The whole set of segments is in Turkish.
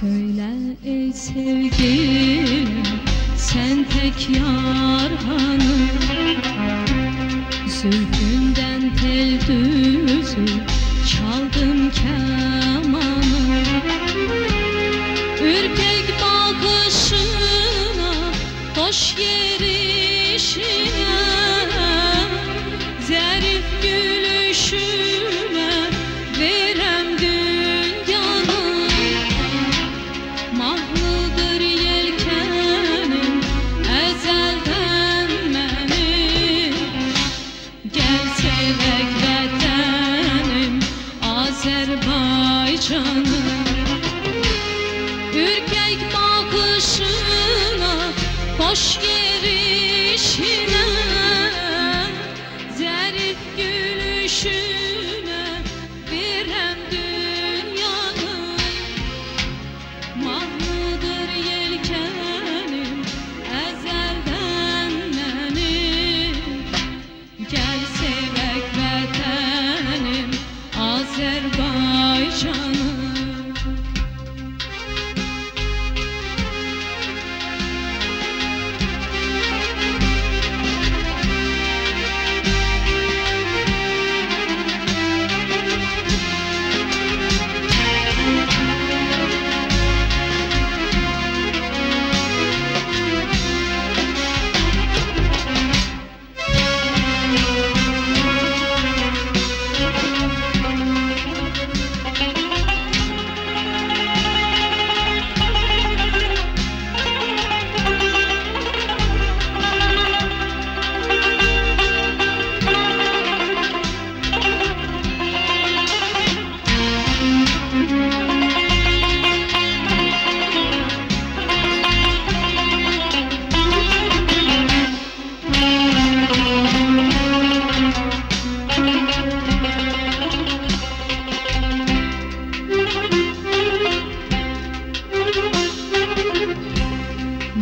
Söyle ey sevgilim, sen tek yar hanım. Zülfünden tel düzü çaldım kemanı. Ürkek bakışına, hoş yerişine, zarif gülüşüne verem dünyanı. Mahlıdır yelkenim ezelden benim. Gel sevek vatanım Azerbaycanım. Ürkek bakışına, hoş yerişine, zarif gülüşüne verem dünyanı. Mahlıdır yelkenim ezelden benim. Gel sevek vatanım Azerbaycanım.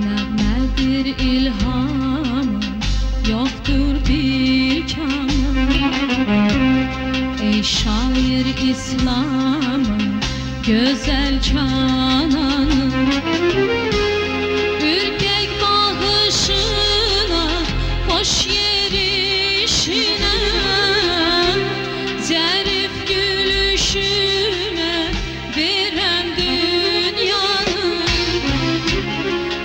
Nəğmədir ilhamım, yoktur bir kamım. Ey şair İslam'ım, güzel cananım. Ürkek bakışına, hoş yerişine, zarif gülüşüne verem dünyanı.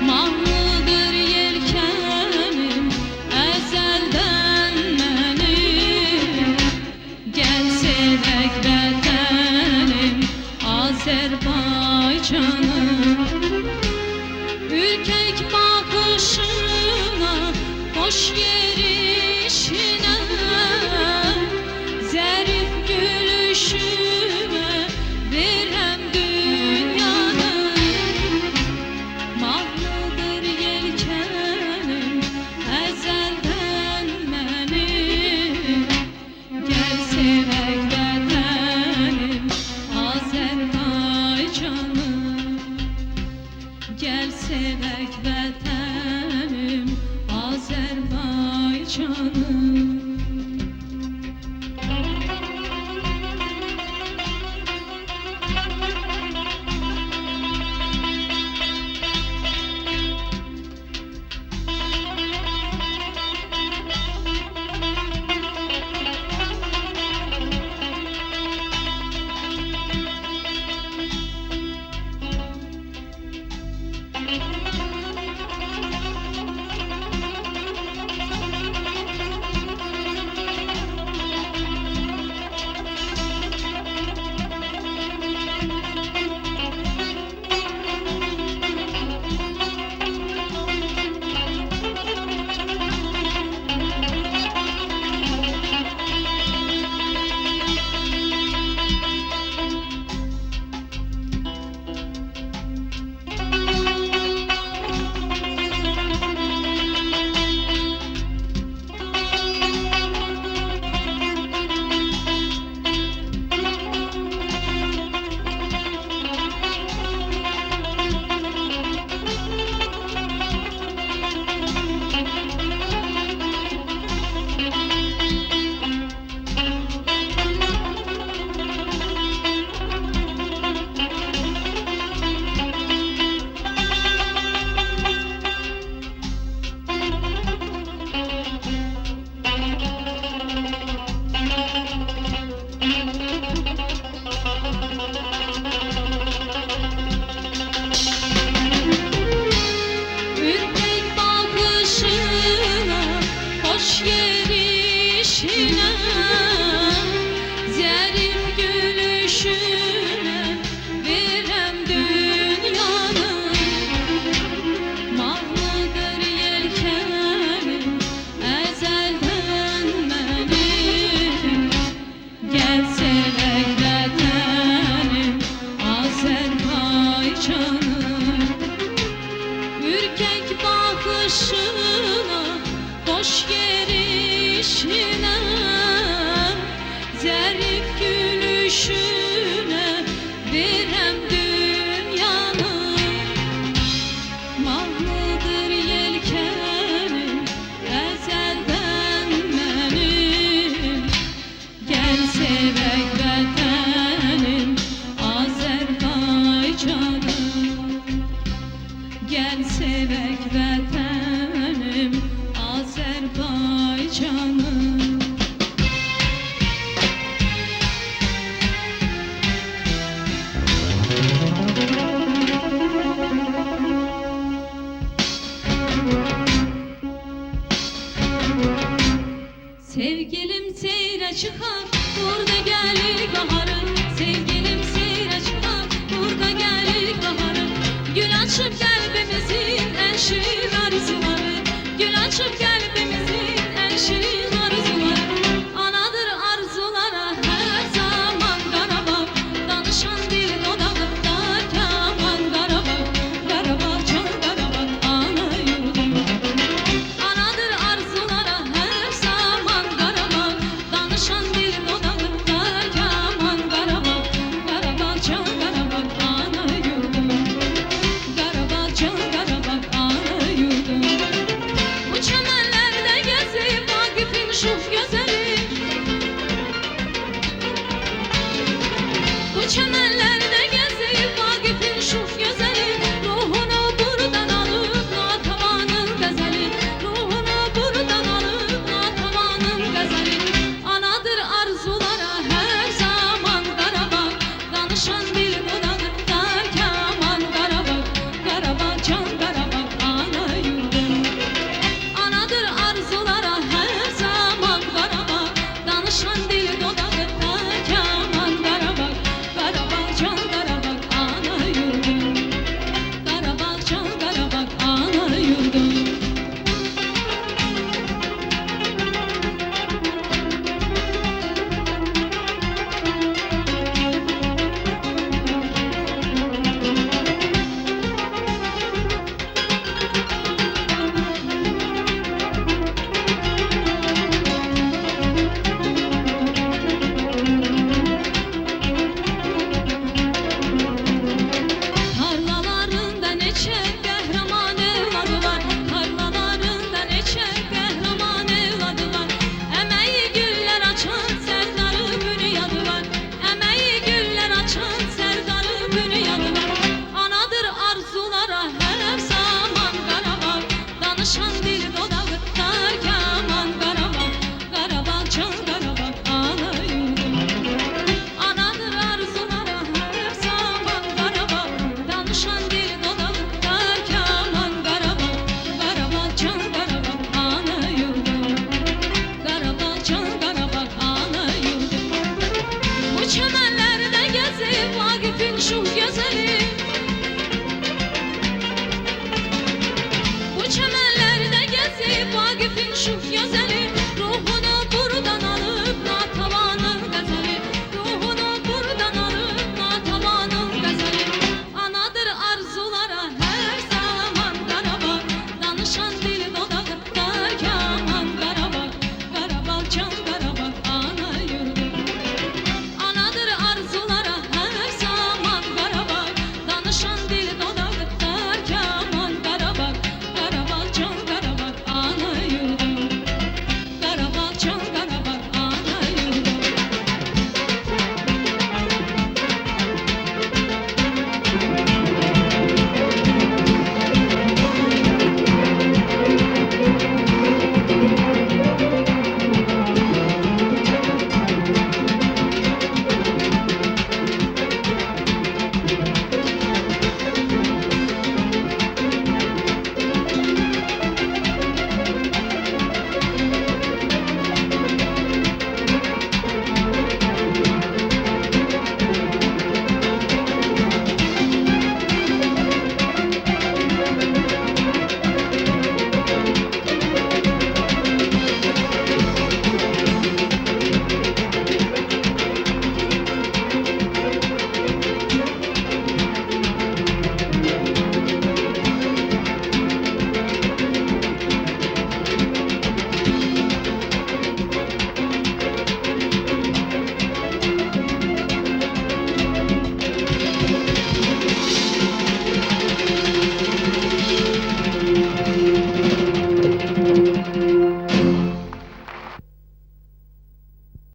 Mahlıdır yelkenim ezelden benim. Gel sevek vatanım Azerbaycanım. Ürkek bakışına, hoş yerişine, zarif gülüşüne verem dünyanı. Mahlıdır yelkenim ezelden benim. Gel sevek vatanım Azerbaycanım. Gel sevek vatanım Azerbaycanım. canım. Ürkek bakışına, boş gelişine, zarif gülüşüne verem dünyanı. Mahnıdır yelkenim ezelden benim. Gel sevek vətənim Azərbaycanım. Gel sevek vətənim Azərbaycanım. Sevgilim seyre çıkar, burada gelir baharı. Sevgilim seyre çıkar, burada gelir baharı. Gül açıp kalbimizin en şirin arzuları. Gül açıp kalbimizin en şirin arzuları. Anadır arzulara her zaman Qarabağ. Danışan dil dodağında kaman Qarabağ. Qarabağ çal Qarabağ ana yurdum. Anadır arzulara her zaman Qarabağ. Danışan dil dodağında kaman Qarabağ. Qarabağ çal Qarabağ ana yurdum. Qarabağ çal Qarabağ ana yurdum. Bu çəmənlərdə gəzib Vaqifin şux gözəli. Bu çəmənlərdə gəzib Vaqifin şux gözəli. Ruhunu buradan alıb Natavanın qəzəli. Ruhunu buradan alıb Natavanın qəzəli. Anadır arzulara hər zaman Qarabağ. Danışan dil dodağında kaman Qarabağ. Qarabağ çal Qarabağ ana yurdum. Anadır arzulara her zaman Qarabağ. Danışan dil dodağında kaman Qarabağ. Qarabağ çal Qarabağ ana yurdum. Qarabağ çal Qarabağ ana yurdum. Tarlalarında neçə qəhrəman evladı var. Tarlalarında neçə qəhrəman evladı var. Əməyi güllər açan sərdarı bünyadı var. Əməyi güllər açan sərdarı bünyadı var. Anadır arzulara hər zaman Qarabağ. Danışan dil dodağında kaman Qarabağ. Qarabağ çal Qarabağ ana yurdum. Anadır arzulara her zaman Qarabağ. Danışan dil dodağında kaman Qarabağ. Qarabağ çal Qarabağ ana yurdum. Qarabağ çal Qarabağ ana yurdum. Bu çəmənlərdə gəzib Vaqifin şux gözəli.